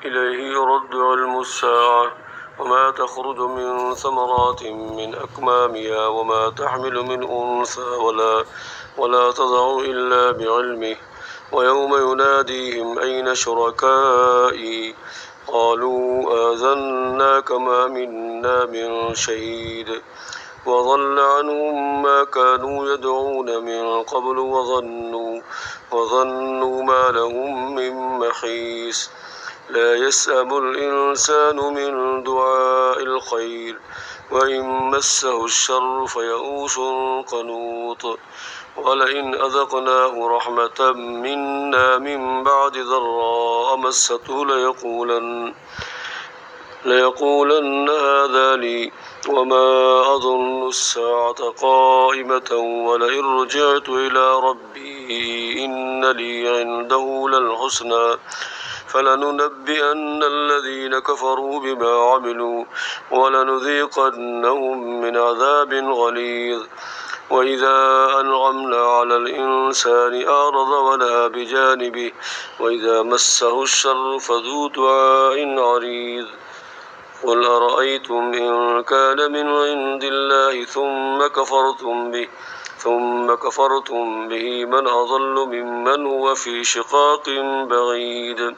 إليه يرد علم الساعة وما تخرج من ثمرات من أكمامها وما تحمل من أنثى ولا تضع إلا بعلمه ويوم يناديهم أين شركائي قالوا آذناك ما منا من شهيد وضل عنهم ما كانوا يدعون من قبل وظنوا ما لهم من محيص لا يسأم الإنسان من دعاء الخير وإن مسه الشر فيئوس قنوط ولئن أذقناه رحمة منا من بعد ضراء مسته ليقولن هذا لي وما أظن الساعة قائمة ولئن رجعت إلى ربي إن لي عنده للحسنى فلننبئن الذين كفروا بما عملوا ولنذيقنهم من عذاب غليظ وإذا أنعمنا على الإنسان أعرض ونأى بجانبه وإذا مسه الشر فذو دعاء عريض قل أرأيتم إن كان من عند الله ثم كفرتم به من أضل ممن هو في شقاق بعيد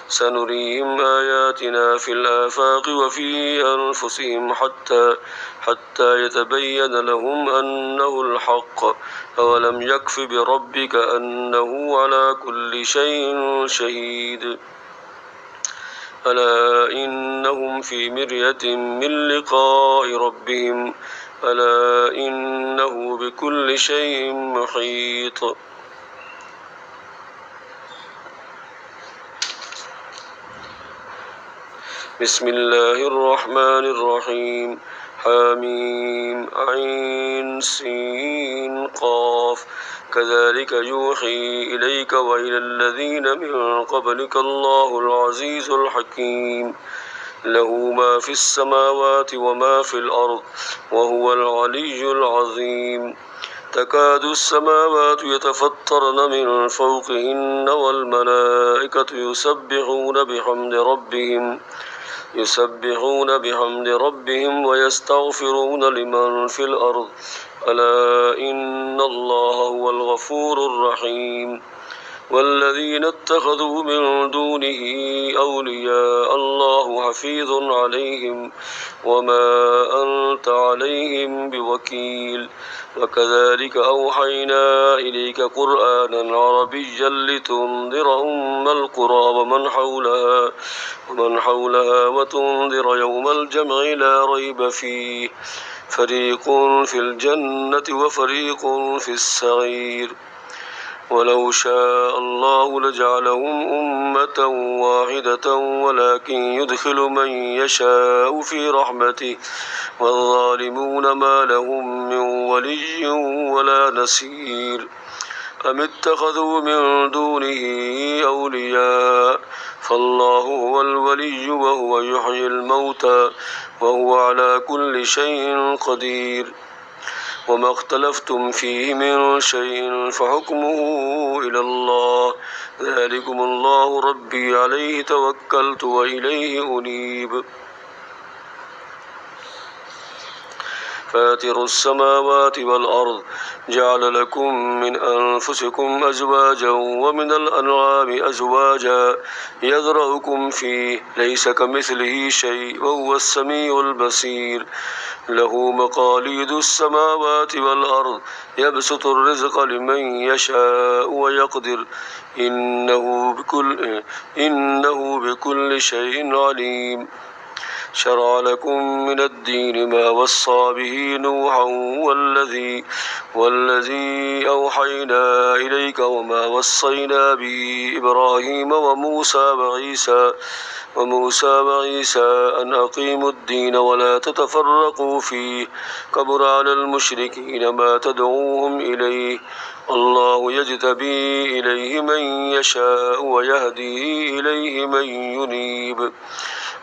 سنريهم آياتنا في الآفاق وفي أنفسهم حتى يتبين لهم أنه الحق أولم يكف بربك أنه على كل شيء شهيد ألا إنهم في مرية من لقاء ربهم ألا إنه بكل شيء محيط بسم الله الرحمن الرحيم حميم عين سين قاف كذلك يوحي إليك وإلى الذين من قبلك الله العزيز الحكيم له ما في السماوات وما في الأرض وهو العلي العظيم تكاد السماوات يتفطرن من فوقهن والملائكة يسبحون بحمد ربهم ويستغفرون لمن في الأرض ألا إن الله هو الغفور الرحيم والذين اتخذوا من دونه أولياء الله حفيظ عليهم وما أنت عليهم بوكيل وكذلك أوحينا إليك قرآنا عربيا لتنذر أم القرى ومن حولها وتنذر يوم الجمع لا ريب فيه فريق في الجنة وفريق في السعير ولو شاء الله لجعلهم أمة واحدة ولكن يدخل من يشاء في رحمته والظالمون ما لهم من ولي ولا نصير أم اتخذوا من دونه أولياء فالله هو الولي وهو يحيي الموتى وهو على كل شيء قدير وما اختلفتم فيه من شيء فحكمه إلى الله ذلكم الله ربي عليه توكلت وإليه أنيب فاتر السماوات والأرض جعل لكم من أنفسكم أزواجا ومن الأنعام أزواجا يذرأكم فيه ليس كمثله شيء وهو السميع البصير له مقاليد السماوات والأرض يبسط الرزق لمن يشاء ويقدر إنه بكل شيء عليم شرع لكم من الدين ما وصى به نوحا والذي أوحينا إليك وما وصينا به إبراهيم وموسى وعيسى أن أقيموا الدين ولا تتفرقوا فيه كبر على المشركين ما تدعوهم إليه الله يجتبي إليه من يشاء ويهدي إليه من ينيب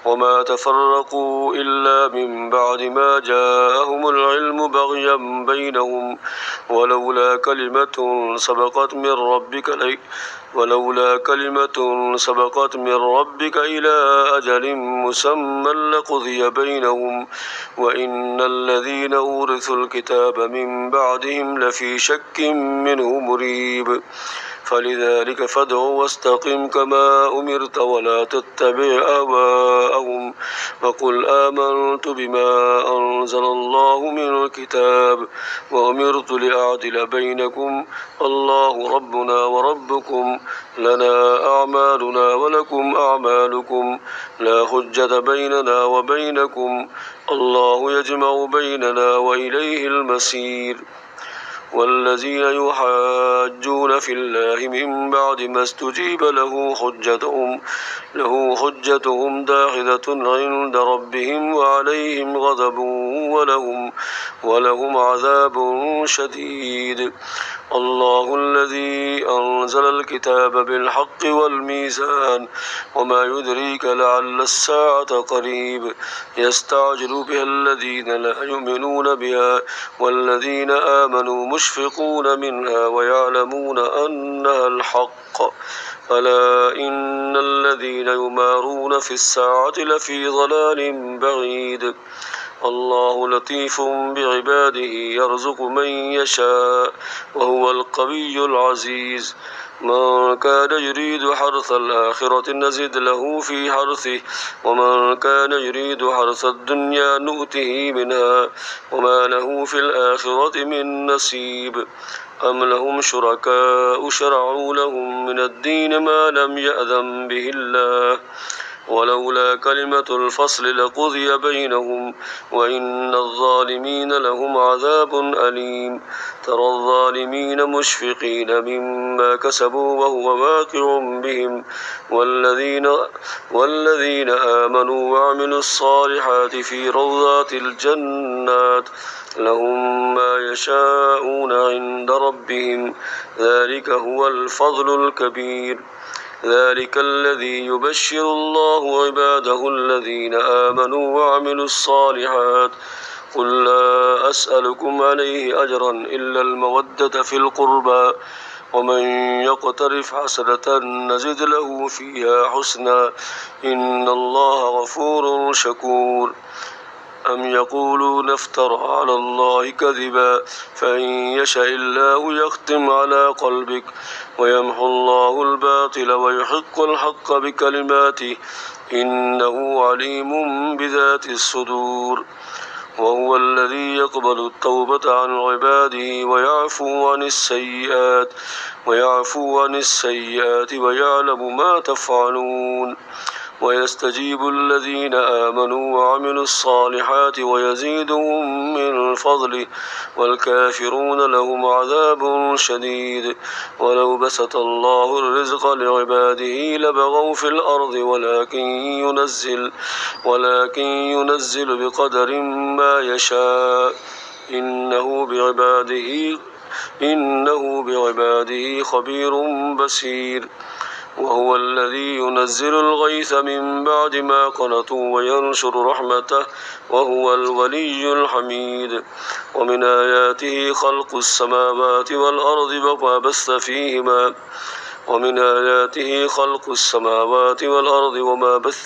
وما تفرقوا إلا من بعد ما جاءهم العلم بغيا بينهم ولولا كلمة سبقت من ربك إلى أجل مسمى لقضي بينهم وإن الذين أورثوا الكتاب من بعدهم لفي شك منه مريب فلذلك فادع واستقم كما أمرت ولا تتبع أهواءهم وقل آمنت بما أنزل الله من الكتاب وأمرت لأعدل بينكم الله ربنا وربكم لنا أعمالنا ولكم أعمالكم لا حجة بيننا وبينكم الله يجمع بيننا وإليه المصير والذين يحاجون في الله من بعد ما استجيب له حجتهم داحضة عند ربهم وعليهم غضب ولهم عذاب شديد الله الذي أنزل الكتاب بالحق والميزان وما يدريك لعل الساعة قريب يستعجل بها الذين لا يؤمنون بها والذين آمنوا مشفقون منها ويعلمون أنها الحق ألا إن الذين يمارون في الساعة لفي ضلال بعيد الله لطيف بعباده يرزق من يشاء وهو القوي العزيز من كان يريد حرث الآخرة نزد له في حرثه ومن كان يريد حرث الدنيا نؤته منها وما له في الآخرة من نصيب أم لهم شركاء شرعوا لهم من الدين ما لم يأذن به الله ولولا كلمة الفصل لقضي بينهم وإن الظالمين لهم عذاب أليم ترى الظالمين مشفقين مما كسبوا وهو واقع بهم والذين آمنوا وعملوا الصالحات في روضات الجنات لهم ما يشاءون عند ربهم ذلك هو الفضل الكبير ذلك الذي يبشر الله عباده الذين آمنوا وعملوا الصالحات قل لا أسألكم عليه أجرا إلا المودة في القربى ومن يقترف حسنة نزد له فيها حسنا إن الله غفور شكور أم يقولون افترى على الله كذبا فإن يشاء الله يختم على قلبك ويمحو الله الباطل ويحق الحق بكلماته إنه عليم بذات الصدور وهو الذي يقبل التوبة عن عباده ويعفو عن السيئات ويعلم ما تفعلون ويستجيب الذين آمنوا وعملوا الصالحات ويزيدهم من فضله والكافرون لهم عذاب شديد ولو بسط الله الرزق لعباده لبغوا في الأرض ولكن ينزل بقدر ما يشاء إنه بعباده خبير بصير وهو الذي ينزل الغيث من بعد ما قنطوا وينشر رحمته وهو الولي الحميد ومن آياته خلق السماوات والأرض وما بث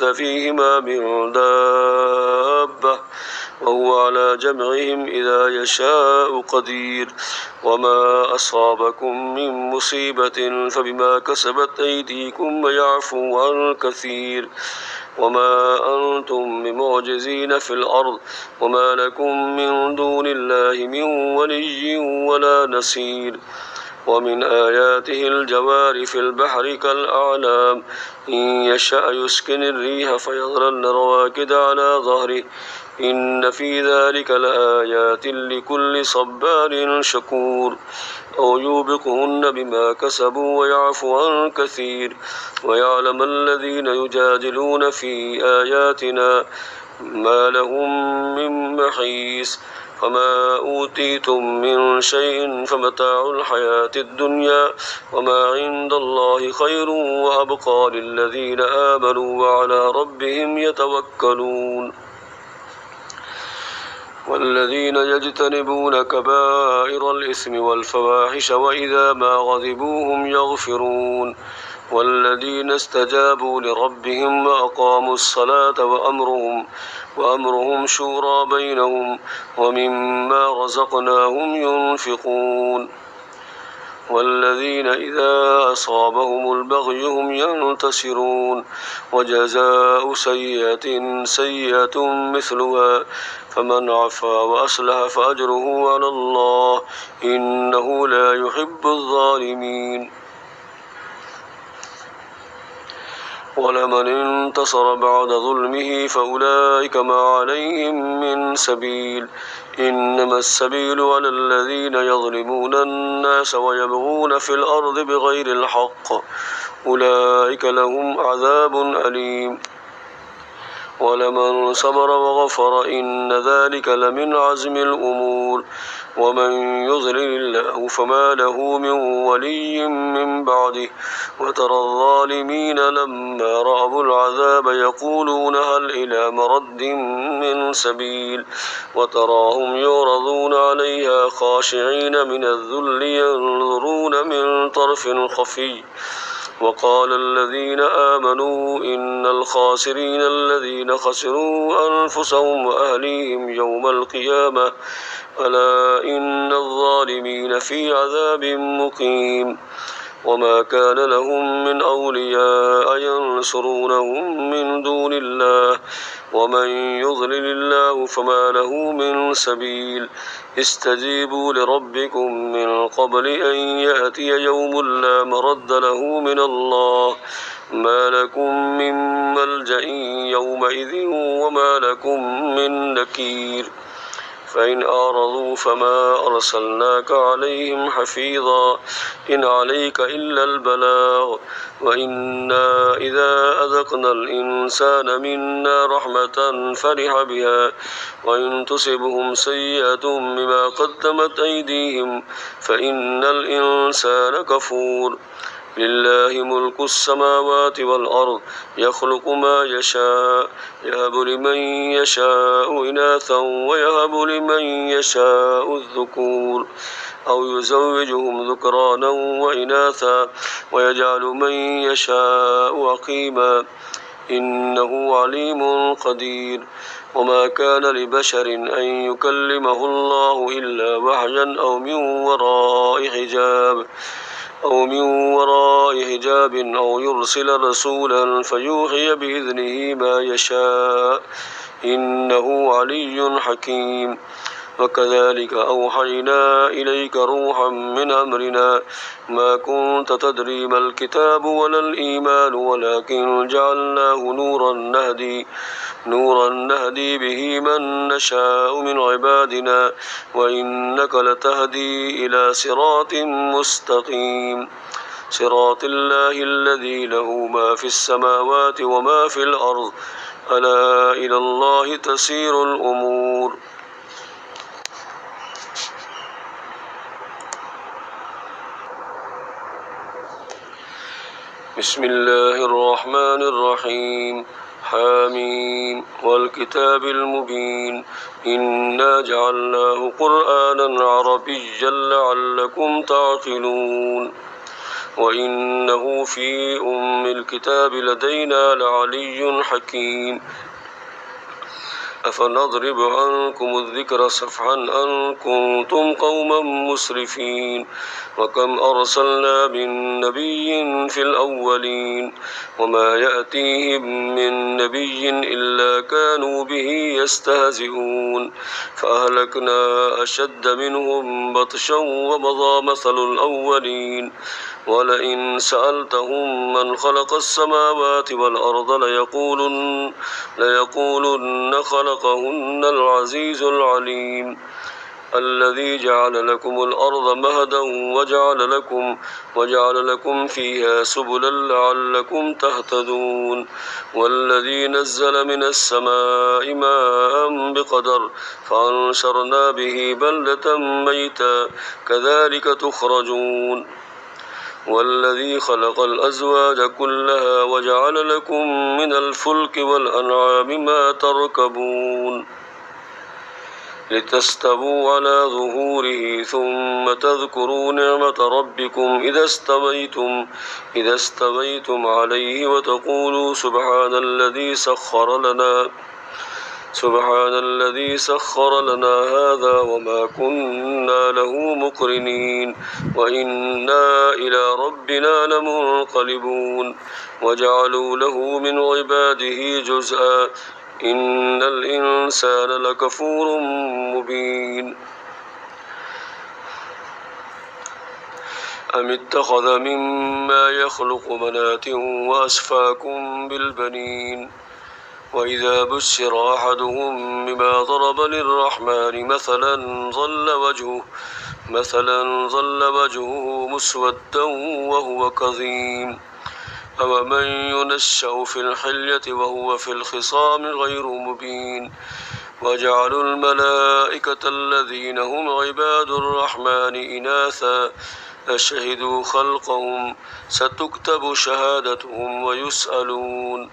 فيهما من دابة وهو على جمعهم إذا يشاء قدير وما أصابكم من مصيبة فبما كسبت أيديكم ويعفو عن كثير وما أنتم بمعجزين في الأرض وما لكم من دون الله من ولي ولا نصير ومن آياته الجوار في البحر كالأعلام إن يشأ يسكن الريح فيظللن رواكد على ظهره إن في ذلك لآيات لكل صبار شكور أو يوبقهن بما كسبوا ويعفو عن كثير ويعلم الذين يجادلون في آياتنا ما لهم من محيص فما أوتيتم من شيء فمتاع الحياة الدنيا وما عند الله خير وأبقى للذين آمنوا وعلى ربهم يتوكلون والذين يجتنبون كبائر الإثم والفواحش وإذا ما غضبوا هم يغفرون والذين استجابوا لربهم وأقاموا الصلاة وأمرهم شورى بينهم ومما رزقناهم ينفقون والذين إذا أصابهم البغي هم ينتصرون وجزاء سيئة سيئة مثلها فمن عفا وأصلح فأجره على الله إنه لا يحب الظالمين ولمن انتصر بعد ظلمه فأولئك ما عليهم من سبيل إنما السبيل على الذين يظلمون الناس ويبغون في الأرض بغير الحق أولئك لهم عذاب أليم ولمن صبر وغفر إن ذلك لمن عزم الأمور ومن يضلل الله فما له من ولي من بعده وترى الظالمين لما رأوا العذاب يقولون هل إلى مرد من سبيل وتراهم يعرضون عليها خاشعين من الذل ينظرون من طرف خفي وقال الذين آمنوا إن الخاسرين الذين خسروا أنفسهم وأهليهم يوم القيامة ألا إن الظالمين في عذاب مقيم وما كان لهم من أولياء ينصرونهم من دون الله ومن يضلل الله فما له من سبيل استجيبوا لربكم من قبل أن يأتي يوم لا مرد له من الله ما لكم من ملجأ يومئذ وما لكم من نكير فإن أعرضوا فما أرسلناك عليهم حفيظا إن عليك إلا البلاغ وإنا إذا أذقنا الإنسان منا رحمة فرح بها وإن تصبهم سيئة بما قدمت أيديهم فإن الإنسان كفور لله ملك السماوات والأرض يخلق ما يشاء يهب لمن يشاء إناثا ويهب لمن يشاء الذكور أو يزوجهم ذكرانا وإناثا ويجعل من يشاء عقيما إنه عليم قدير وما كان لبشر أن يكلمه الله إلا وحيا أو من وراء حجاب أو يرسل رسولا فيوحي بإذنه ما يشاء إنه علي حكيم وكذلك أوحينا إليك روحا من أمرنا ما كنت تدري ما الكتاب ولا الإيمان ولكن جعلناه نورا نهدي به من نشاء من عبادنا وإنك لتهدي إلى صراط مستقيم صراط الله الذي له ما في السماوات وما في الأرض ألا إلى الله تسير الأمور بسم الله الرحمن الرحيم حاميم والكتاب المبين إنا جعلناه قرآنا عربيا لعلكم تعقلون وإنه في أم الكتاب لدينا لعلي حكيم أفنضرب عنكم الذكر صفحا أن كنتم قوما مسرفين وكم أرسلنا من نبي في الأولين وما يأتيهم من نبي إلا كانوا به يستهزئون فأهلكنا أشد منهم بطشا ومضى مثل الأولين ولئن سألتهم من خلق السماوات والأرض ليقولن خلقهن العزيز العليم الذي جعل لكم الأرض مهدا وجعل لكم فيها سبلا لعلكم تهتدون والذي نزل من السماء ماء بقدر فأنشرنا به بلدة ميتا كذلك تخرجون والذي خلق الأزواج كلها وجعل لكم من الفلك والأنعام ما تركبون لتستووا على ظهوره ثم تذكروا نعمة ربكم إذا استويتم عليه وتقولوا سبحان الذي سخر لنا هذا وما كنا له مقرنين وإنا إلى ربنا لمنقلبون وجعلوا له من عباده جزءا إن الإنسان لكفور مبين أم اتخذ مما يخلق بنات وأسفاكم بالبنين وإذا بشر أحدهم بما ضرب للرحمن مثلا ظل وجهه مسودا وهو كظيم أومن ينشأ في الحلية وهو في الخصام غير مبين وجعلوا الملائكة الذين هم عباد الرحمن إناثا أشهدوا خلقهم ستكتب شهادتهم ويسألون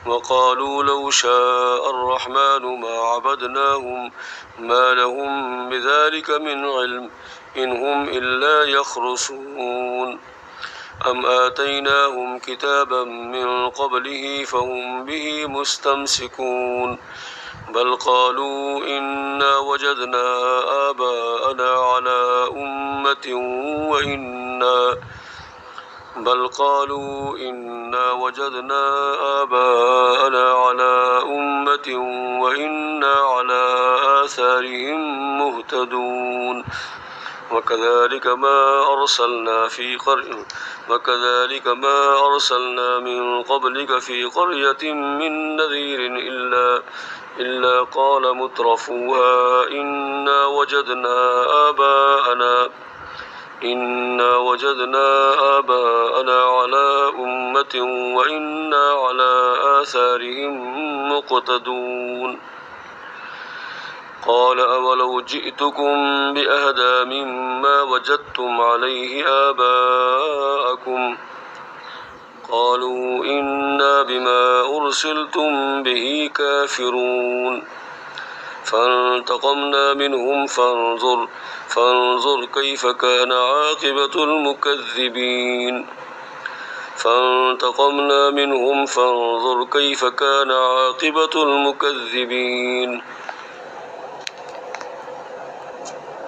وقالوا لو شاء الرحمن ما عبدناهم ما لهم بذلك من علم إن هم إلا يخرصون أم آتيناهم كتابا من قبله فهم به مستمسكون بل قالوا إنا وجدنا آباءنا على أمة وإنا على آثارهم مهتدون وكذلك ما أرسلنا من قبلك في قرية من نذير إلا قال مترفوها إنا وجدنا آباءنا على أمة وإنا على آثارهم مقتدون قال أولو جئتكم بأهدى مما وجدتم عليه آباءكم قالوا إنا بما أرسلتم به كافرون فانتقمنا منهم فانظر كيف كان عاقبة المكذبين